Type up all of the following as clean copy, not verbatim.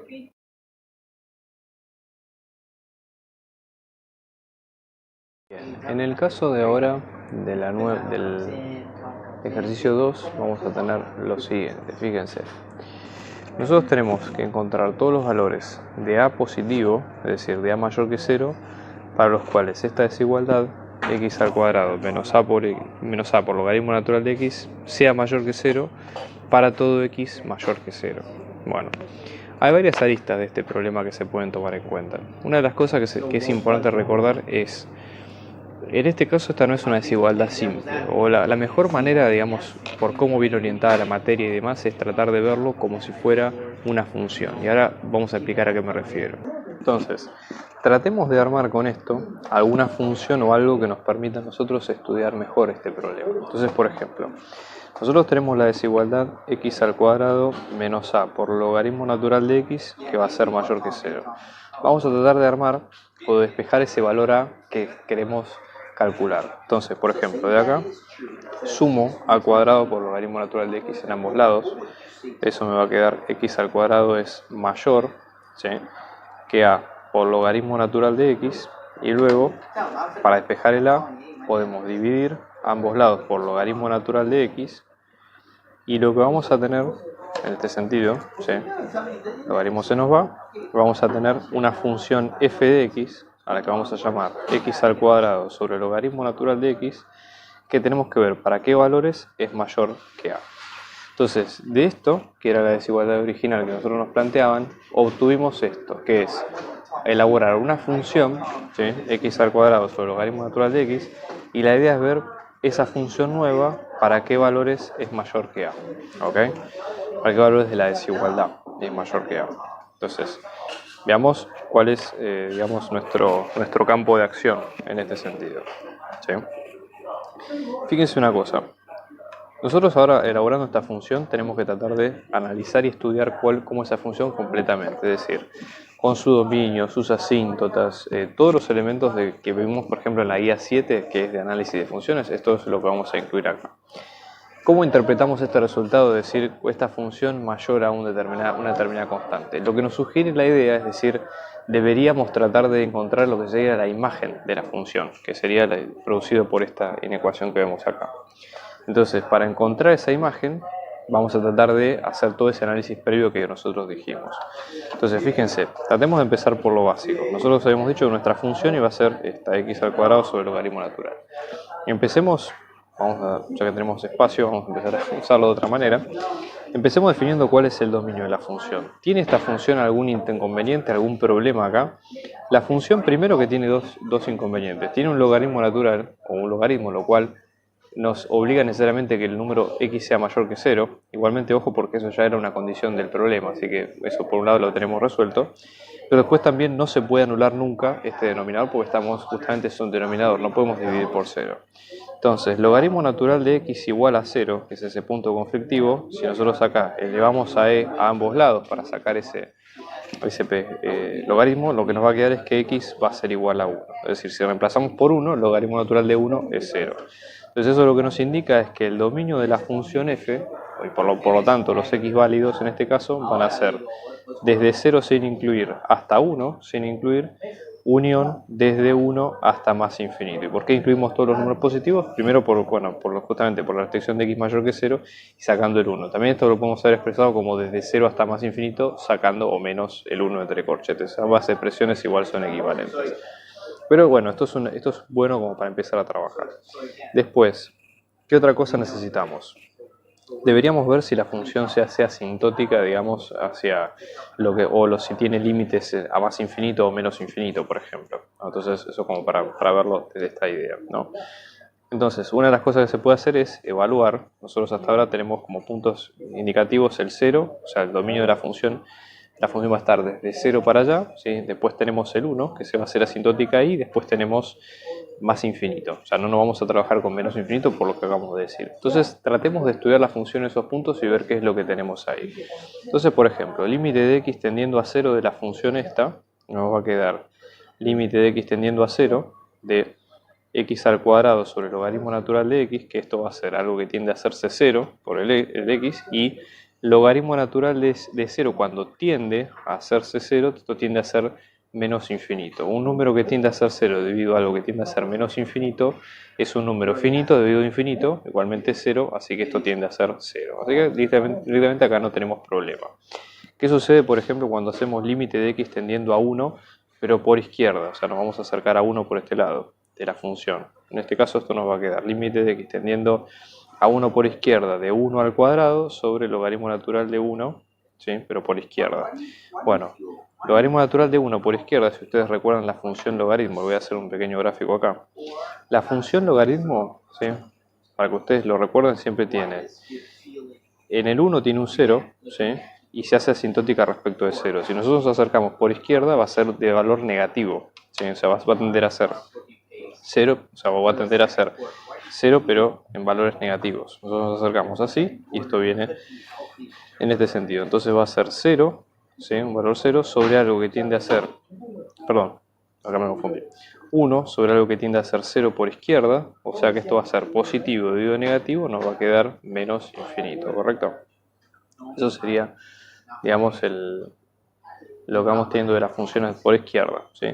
Bien, en el caso de ahora del ejercicio 2 vamos a tener lo siguiente, fíjense. Nosotros tenemos que encontrar todos los valores de a positivo, es decir, de a mayor que 0, para los cuales esta desigualdad x al cuadrado menos a por logaritmo natural de x sea mayor que 0 para todo x mayor que 0. Bueno, hay varias aristas de este problema que se pueden tomar en cuenta. Una de las cosas que es importante recordar es, en este caso esta no es una desigualdad simple, o la mejor manera, digamos, por cómo viene orientada la materia y demás, es tratar de verlo como si fuera una función. Y ahora vamos a explicar a qué me refiero. Entonces, tratemos de armar con esto alguna función o algo que nos permita a nosotros estudiar mejor este problema. Entonces, por ejemplo, nosotros tenemos la desigualdad x al cuadrado menos a por logaritmo natural de x, que va a ser mayor que 0. Vamos a tratar de armar o de despejar ese valor a que queremos calcular. Entonces, por ejemplo, de acá sumo al cuadrado por logaritmo natural de x en ambos lados. Eso me va a quedar x al cuadrado es mayor, ¿sí?, que a por logaritmo natural de x, y luego para despejar el a podemos dividir ambos lados por logaritmo natural de x, y lo que vamos a tener en este sentido, ¿sí?, logaritmo se nos va, vamos a tener una función f de x a la que vamos a llamar x al cuadrado sobre logaritmo natural de x, que tenemos que ver para qué valores es mayor que a. Entonces, de esto, que era la desigualdad original que nosotros nos planteaban, obtuvimos esto, que es elaborar una función, ¿sí?, x al cuadrado sobre logaritmo natural de x, y la idea es ver esa función nueva para qué valores es mayor que a, ¿ok? Para qué valores de la desigualdad es mayor que a. Entonces, veamos cuál es, digamos, nuestro campo de acción en este sentido, ¿sí? Fíjense una cosa. Nosotros ahora, elaborando esta función, tenemos que tratar de analizar y estudiar cómo es esa función completamente, es decir, con su dominio, sus asíntotas, todos los elementos que vimos, por ejemplo, en la guía 7, que es de análisis de funciones. Esto es lo que vamos a incluir acá. ¿Cómo interpretamos este resultado de decir esta función mayor a una determinada constante? Lo que nos sugiere la idea es decir, deberíamos tratar de encontrar lo que sería la imagen de la función, que sería producido por esta inecuación que vemos acá. Entonces, para encontrar esa imagen, vamos a tratar de hacer todo ese análisis previo que nosotros dijimos. Entonces, fíjense, tratemos de empezar por lo básico. Nosotros habíamos dicho que nuestra función iba a ser esta x al cuadrado sobre logaritmo natural. Empecemos, ya que tenemos espacio, vamos a empezar a usarlo de otra manera. Empecemos definiendo cuál es el dominio de la función. ¿Tiene esta función algún inconveniente, algún problema acá? La función, primero, que tiene dos inconvenientes. Tiene un logaritmo natural, o un logaritmo, lo cual nos obliga necesariamente que el número x sea mayor que 0. Igualmente, ojo, porque eso ya era una condición del problema, así que eso por un lado lo tenemos resuelto. Pero después también no se puede anular nunca este denominador, porque estamos justamente en un denominador, no podemos dividir por 0. Entonces, logaritmo natural de x igual a 0, que es ese punto conflictivo. Si nosotros acá elevamos a e a ambos lados para sacar ese logaritmo, lo que nos va a quedar es que x va a ser igual a 1. Es decir, si reemplazamos por 1, el logaritmo natural de 1 es 0. Entonces eso lo que nos indica es que el dominio de la función f, y por lo tanto los x válidos en este caso, van a ser desde 0 sin incluir hasta 1 sin incluir, unión desde 1 hasta más infinito. ¿Y por qué incluimos todos los números positivos? Primero justamente por la restricción de x mayor que 0 y sacando el 1. También esto lo podemos haber expresado como desde 0 hasta más infinito, sacando o menos el 1 entre corchetes. Ambas expresiones igual son equivalentes. Pero bueno, esto es bueno como para empezar a trabajar. Después, ¿qué otra cosa necesitamos? Deberíamos ver si la función se hace asintótica, digamos, hacia si tiene límites a más infinito o menos infinito, por ejemplo. Entonces, eso como para verlo desde esta idea, ¿no? Entonces, una de las cosas que se puede hacer es evaluar. Nosotros hasta ahora tenemos como puntos indicativos el 0, o sea, el dominio de la función. La función va a estar desde 0 para allá, ¿sí? Después tenemos el 1, que se va a hacer asintótica ahí, y después tenemos más infinito. O sea, no nos vamos a trabajar con menos infinito por lo que acabamos de decir. Entonces, tratemos de estudiar la función en esos puntos y ver qué es lo que tenemos ahí. Entonces, por ejemplo, límite de x tendiendo a 0 de la función esta, nos va a quedar límite de x tendiendo a 0 de x al cuadrado sobre el logaritmo natural de x, que esto va a ser algo que tiende a hacerse 0 por el x, y logaritmo natural de 0 cuando tiende a hacerse 0, esto tiende a ser menos infinito. Un número que tiende a ser 0 debido a algo que tiende a ser menos infinito es un número finito debido a infinito, igualmente 0, así que esto tiende a ser 0. Así que directamente acá no tenemos problema. ¿Qué sucede, por ejemplo, cuando hacemos límite de x tendiendo a 1, pero por izquierda? O sea, nos vamos a acercar a 1 por este lado de la función. En este caso esto nos va a quedar límite de x tendiendo a 1 por izquierda de 1 al cuadrado sobre el logaritmo natural de 1, ¿sí? Pero por izquierda. Bueno, logaritmo natural de 1 por izquierda, si ustedes recuerdan la función logaritmo, voy a hacer un pequeño gráfico acá. La función logaritmo, ¿sí? Para que ustedes lo recuerden, siempre tiene, en el 1 tiene un 0, ¿sí? Y se hace asintótica respecto de 0. Si nosotros nos acercamos por izquierda, va a ser de valor negativo, ¿sí? O sea, va a tender a ser 0, o sea, va a tender a ser 0, pero en valores negativos. Nosotros nos acercamos así, y esto viene en este sentido. Entonces va a ser 0, ¿sí? Un valor 0 sobre algo que tiende a ser, perdón, acá me confundí, 1 sobre algo que tiende a ser 0 por izquierda, o sea que esto va a ser positivo debido a negativo, nos va a quedar menos infinito, ¿correcto? Eso sería, digamos, lo que vamos teniendo de las funciones por izquierda, ¿sí?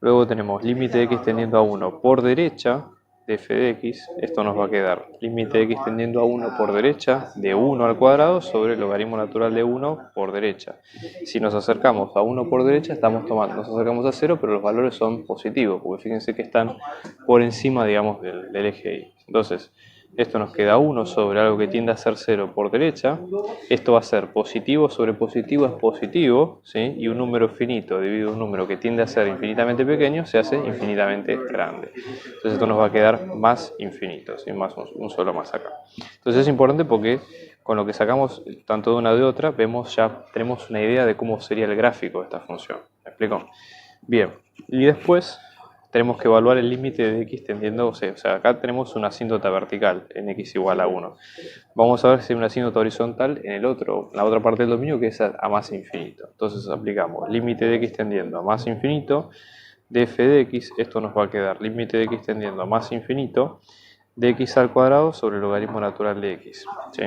Luego tenemos límite de x tendiendo a 1 por derecha de f de x, esto nos va a quedar límite de x tendiendo a 1 por derecha de 1 al cuadrado sobre el logaritmo natural de 1 por derecha. Si nos acercamos a 1 por derecha, nos acercamos a 0, pero los valores son positivos, porque fíjense que están por encima, digamos, del eje y. Entonces, esto nos queda 1 sobre algo que tiende a ser 0 por derecha. Esto va a ser positivo sobre positivo es positivo, ¿sí? Y un número finito dividido un número que tiende a ser infinitamente pequeño se hace infinitamente grande. Entonces esto nos va a quedar más infinito, ¿sí? Más un solo más acá. Entonces es importante porque con lo que sacamos tanto de una de otra, tenemos una idea de cómo sería el gráfico de esta función. ¿Me explico? Bien, y después tenemos que evaluar el límite de x tendiendo, o sea, acá tenemos una asíntota vertical en x igual a 1. Vamos a ver si hay una asíntota horizontal en la otra parte del dominio que es a más infinito. Entonces aplicamos límite de x tendiendo a más infinito de f de x, esto nos va a quedar límite de x tendiendo a más infinito de x al cuadrado sobre el logaritmo natural de x, ¿sí?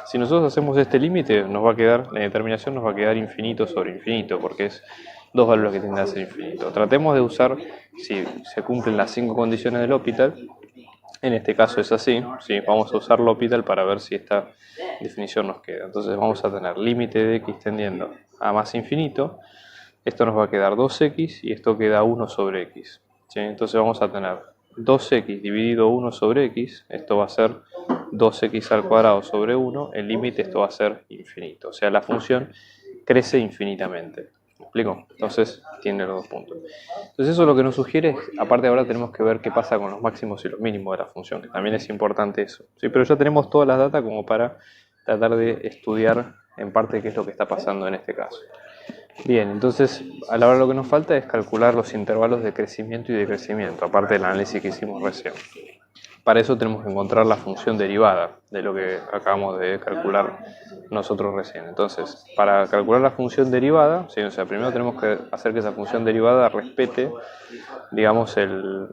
Si nosotros hacemos este límite, la determinación nos va a quedar infinito sobre infinito, porque es dos valores que tienden a ser infinito. Tratemos de usar, si se cumplen las 5 condiciones del L'Hopital, en este caso es así, ¿sí? Vamos a usar L'Hopital para ver si esta definición nos queda. Entonces vamos a tener límite de x tendiendo a más infinito, esto nos va a quedar 2x y esto queda 1 sobre x, ¿sí? Entonces vamos a tener 2x dividido 1 sobre x, esto va a ser 2x al cuadrado sobre 1, el límite esto va a ser infinito, o sea la función crece infinitamente. ¿Me explico? Entonces tiene los dos puntos. Entonces eso lo que nos sugiere es, aparte ahora tenemos que ver qué pasa con los máximos y los mínimos de la función, que también es importante eso. ¿Sí? Pero ya tenemos todas las datas como para tratar de estudiar en parte qué es lo que está pasando en este caso. Bien, entonces a la hora lo que nos falta es calcular los intervalos de crecimiento y decrecimiento, aparte del análisis que hicimos recién. Para eso tenemos que encontrar la función derivada de lo que acabamos de calcular nosotros recién. Entonces, para calcular la función derivada, ¿sí? O sea, primero tenemos que hacer que esa función derivada respete, digamos, el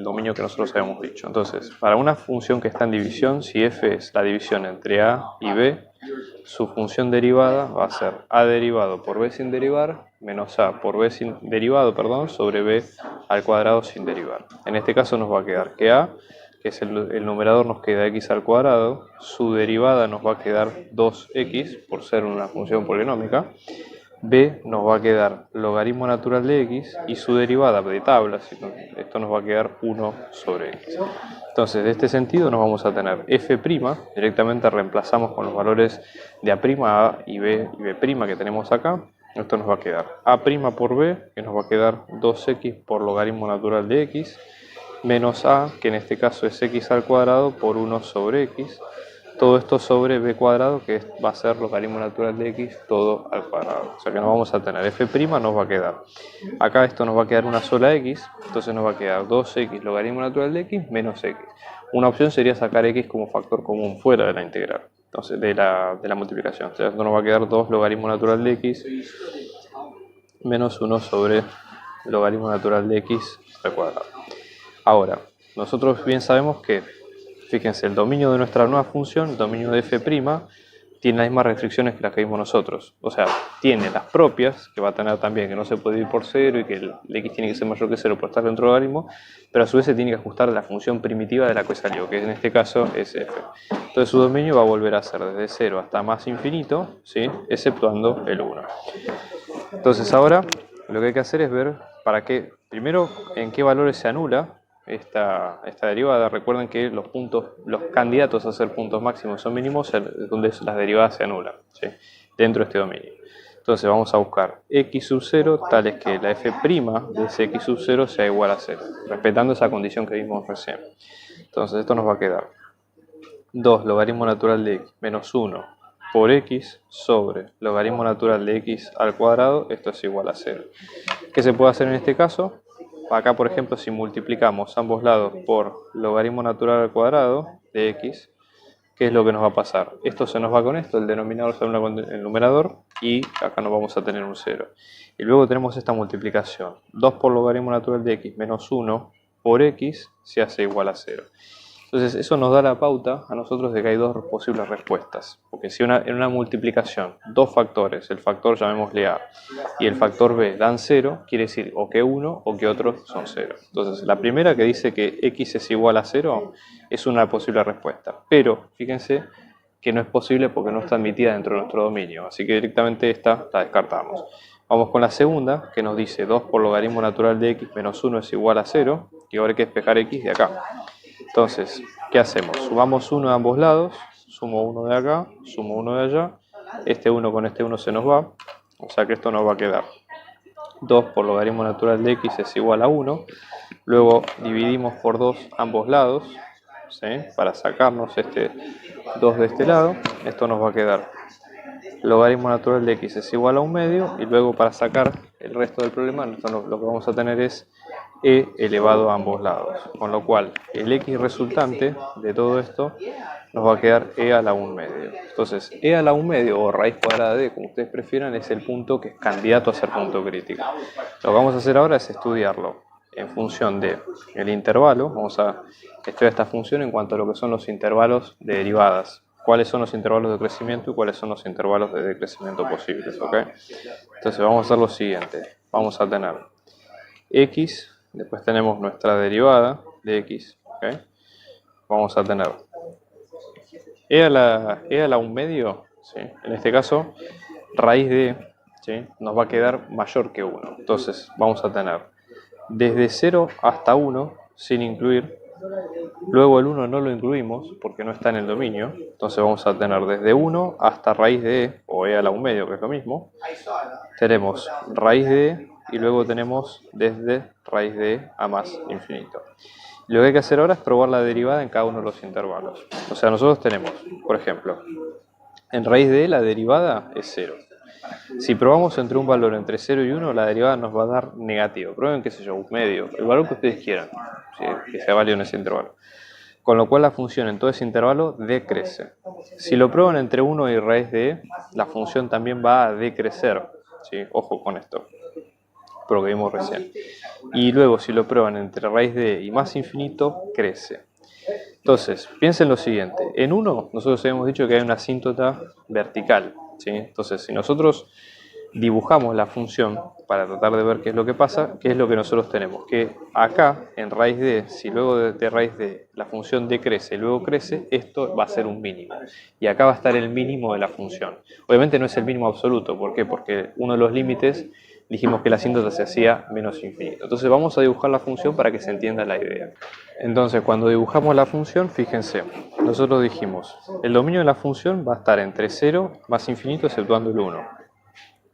dominio que nosotros habíamos dicho. Entonces, para una función que está en división, si f es la división entre a y b, su función derivada va a ser a derivado por b sin derivar menos a por b sin derivado, sobre b al cuadrado sin derivar. En este caso nos va a quedar que a, que es el numerador, nos queda x al cuadrado, su derivada nos va a quedar 2x por ser una función polinómica, b nos va a quedar logaritmo natural de x y su derivada de tabla, esto nos va a quedar 1 sobre x. Entonces, de este sentido nos vamos a tener f', directamente reemplazamos con los valores de a' y b que tenemos acá. Esto nos va a quedar a' por b, que nos va a quedar 2x por logaritmo natural de x, menos a, que en este caso es x al cuadrado, por 1 sobre x. Todo esto sobre b cuadrado, que va a ser logaritmo natural de x todo al cuadrado. O sea que nos vamos a tener f', nos va a quedar. Acá esto nos va a quedar una sola x, entonces nos va a quedar 2x logaritmo natural de x menos x. Una opción sería sacar x como factor común fuera de la integral, entonces de la multiplicación. O sea, esto nos va a quedar 2 logaritmo natural de x menos 1 sobre logaritmo natural de x al cuadrado. Ahora, nosotros bien sabemos que, fíjense, el dominio de nuestra nueva función, el dominio de f', tiene las mismas restricciones que las que vimos nosotros. O sea, tiene las propias, que va a tener también que no se puede ir por 0 y que el x tiene que ser mayor que 0 por estar dentro del logaritmo, pero a su vez se tiene que ajustar a la función primitiva de la que salió, que en este caso es f. Entonces su dominio va a volver a ser desde 0 hasta más infinito, ¿sí? Exceptuando el 1. Entonces ahora lo que hay que hacer es ver para qué, primero en qué valores se anula esta derivada. Recuerden que los candidatos a ser puntos máximos son mínimos, donde las derivadas se anulan, ¿sí? Dentro de este dominio. Entonces vamos a buscar x sub 0 tales que la f' de ese x sub 0 sea igual a 0, respetando esa condición que vimos recién. Entonces esto nos va a quedar 2 logaritmo natural de x menos 1 por x sobre logaritmo natural de x al cuadrado, esto es igual a 0. ¿Qué se puede hacer en este caso? Acá, por ejemplo, si multiplicamos ambos lados por logaritmo natural al cuadrado de x, ¿qué es lo que nos va a pasar? Esto se nos va con esto, el denominador se anula con el numerador y acá no vamos a tener un 0. Y luego tenemos esta multiplicación. 2 por logaritmo natural de x menos 1 por x se hace igual a 0. Entonces eso nos da la pauta a nosotros de que hay dos posibles respuestas. Porque si en una multiplicación dos factores, el factor llamémosle a y el factor b dan 0, quiere decir o que uno o que otro son 0. Entonces la primera que dice que x es igual a 0 es una posible respuesta. Pero fíjense que no es posible porque no está admitida dentro de nuestro dominio. Así que directamente esta la descartamos. Vamos con la segunda que nos dice 2 por logaritmo natural de x menos 1 es igual a 0. Y ahora hay que despejar x de acá. Entonces, ¿qué hacemos? Sumamos 1 de ambos lados, sumo 1 de acá, sumo 1 de allá, este 1 con este 1 se nos va, o sea que esto nos va a quedar 2 por logaritmo natural de x es igual a 1, luego dividimos por 2 ambos lados, ¿sí? Para sacarnos este 2 de este lado, esto nos va a quedar logaritmo natural de x es igual a 1 medio, y luego para sacar el resto del problema, lo que vamos a tener es e elevado a ambos lados, con lo cual el x resultante de todo esto nos va a quedar e a la 1 medio. Entonces e a la 1 medio o raíz cuadrada de, como ustedes prefieran, es el punto que es candidato a ser punto crítico. Lo que vamos a hacer ahora es estudiarlo en función de el intervalo. Vamos a estudiar esta función en cuanto a lo que son los intervalos de derivadas, cuáles son los intervalos de crecimiento y cuáles son los intervalos de decrecimiento posibles, ¿ok? Entonces vamos a hacer lo siguiente. Vamos a tener x, después tenemos nuestra derivada de x, ¿okay? Vamos a tener e a la 1 medio, ¿sí? En este caso, raíz de, ¿sí? Nos va a quedar mayor que 1. Entonces vamos a tener desde 0 hasta 1 sin incluir, luego el 1 no lo incluimos porque no está en el dominio, entonces vamos a tener desde 1 hasta raíz de e, o e a la 1 medio, que es lo mismo. Tenemos raíz de e y luego tenemos desde raíz de e a más infinito. Lo que hay que hacer ahora es probar la derivada en cada uno de los intervalos. O sea, nosotros tenemos, por ejemplo, en raíz de e la derivada es 0. Si probamos entre un valor entre 0 y 1, la derivada nos va a dar negativo. Prueben, qué sé yo, un medio, el valor que ustedes quieran, ¿sí? Que sea válido en ese intervalo. Con lo cual la función en todo ese intervalo decrece. Si lo prueban entre 1 y raíz de e, la función también va a decrecer, ¿sí? Ojo con esto, por lo que vimos recién. Y luego si lo prueban entre raíz de e y más infinito, crece. Entonces, piensen lo siguiente. En 1 nosotros habíamos dicho que hay una asíntota vertical, ¿sí? Entonces, si nosotros dibujamos la función para tratar de ver qué es lo que pasa, qué es lo que nosotros tenemos. Que acá, en raíz de, si luego de raíz de la función decrece y luego crece, esto va a ser un mínimo. Y acá va a estar el mínimo de la función. Obviamente no es el mínimo absoluto. ¿Por qué? Porque uno de los límites dijimos que la asíntota se hacía menos infinito. Entonces vamos a dibujar la función para que se entienda la idea. Entonces cuando dibujamos la función, fíjense, nosotros dijimos, el dominio de la función va a estar entre 0 más infinito exceptuando el 1.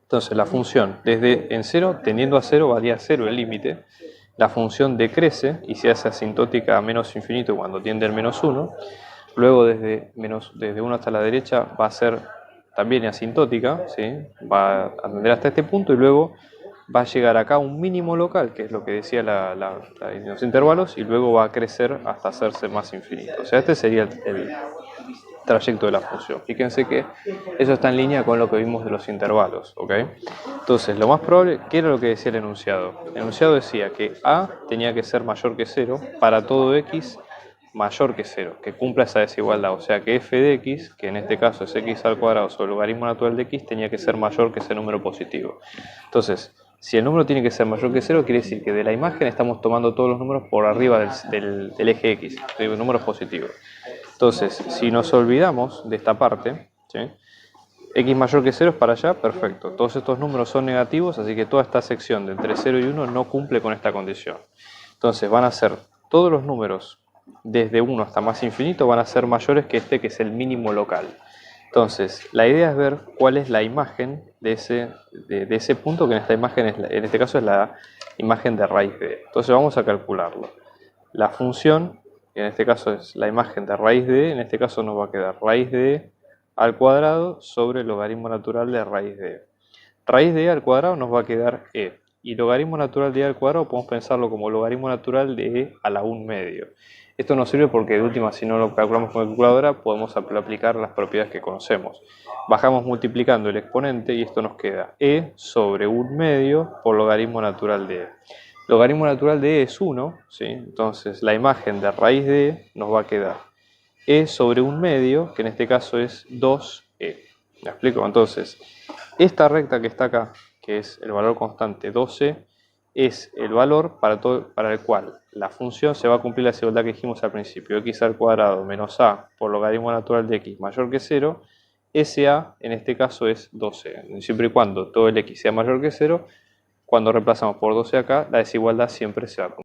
Entonces la función desde en 0 tendiendo a 0 valía 0 el límite. La función decrece y se hace asintótica a menos infinito cuando tiende al menos 1. Luego desde 1 hasta la derecha va a ser también asintótica, ¿sí? Va a tender hasta este punto y luego va a llegar acá un mínimo local, que es lo que decía los intervalos, y luego va a crecer hasta hacerse más infinito. O sea, este sería el trayecto de la función. Fíjense que eso está en línea con lo que vimos de los intervalos, ¿ok? Entonces, lo más probable, ¿qué era lo que decía el enunciado? El enunciado decía que a tenía que ser mayor que 0 para todo x mayor que 0, que cumpla esa desigualdad. O sea que f de x, que en este caso es x al cuadrado sobre el logaritmo natural de x, tenía que ser mayor que ese número positivo. Entonces, si el número tiene que ser mayor que 0, quiere decir que de la imagen estamos tomando todos los números por arriba del eje x, de números positivos. Entonces, si nos olvidamos de esta parte, ¿sí? X mayor que 0 es para allá, perfecto. Todos estos números son negativos, así que toda esta sección de entre 0 y 1 no cumple con esta condición. Entonces van a ser todos los números desde 1 hasta más infinito van a ser mayores que este, que es el mínimo local. Entonces, la idea es ver cuál es la imagen de ese punto, que en esta imagen en este caso es la imagen de raíz de. Entonces vamos a calcularlo. La función, que en este caso es la imagen de raíz de, en este caso nos va a quedar raíz de al cuadrado sobre el logaritmo natural de raíz de. Raíz de al cuadrado nos va a quedar e. Y logaritmo natural de al cuadrado podemos pensarlo como logaritmo natural de e a la 1 medio. Esto nos sirve porque de última, si no lo calculamos con calculadora, podemos aplicar las propiedades que conocemos. Bajamos multiplicando el exponente y esto nos queda e sobre 1 medio por logaritmo natural de e. Logaritmo natural de e es 1, ¿sí? Entonces la imagen de raíz de e nos va a quedar e sobre 1 medio, que en este caso es 2e. ¿Me explico? Entonces, esta recta que está acá, que es el valor constante 12, es el valor para el cual la función se va a cumplir la desigualdad que dijimos al principio, x al cuadrado menos a por logaritmo natural de x mayor que 0, ese a en este caso es 12. Siempre y cuando todo el x sea mayor que 0, cuando reemplazamos por 12 acá, la desigualdad siempre se va a cumplir.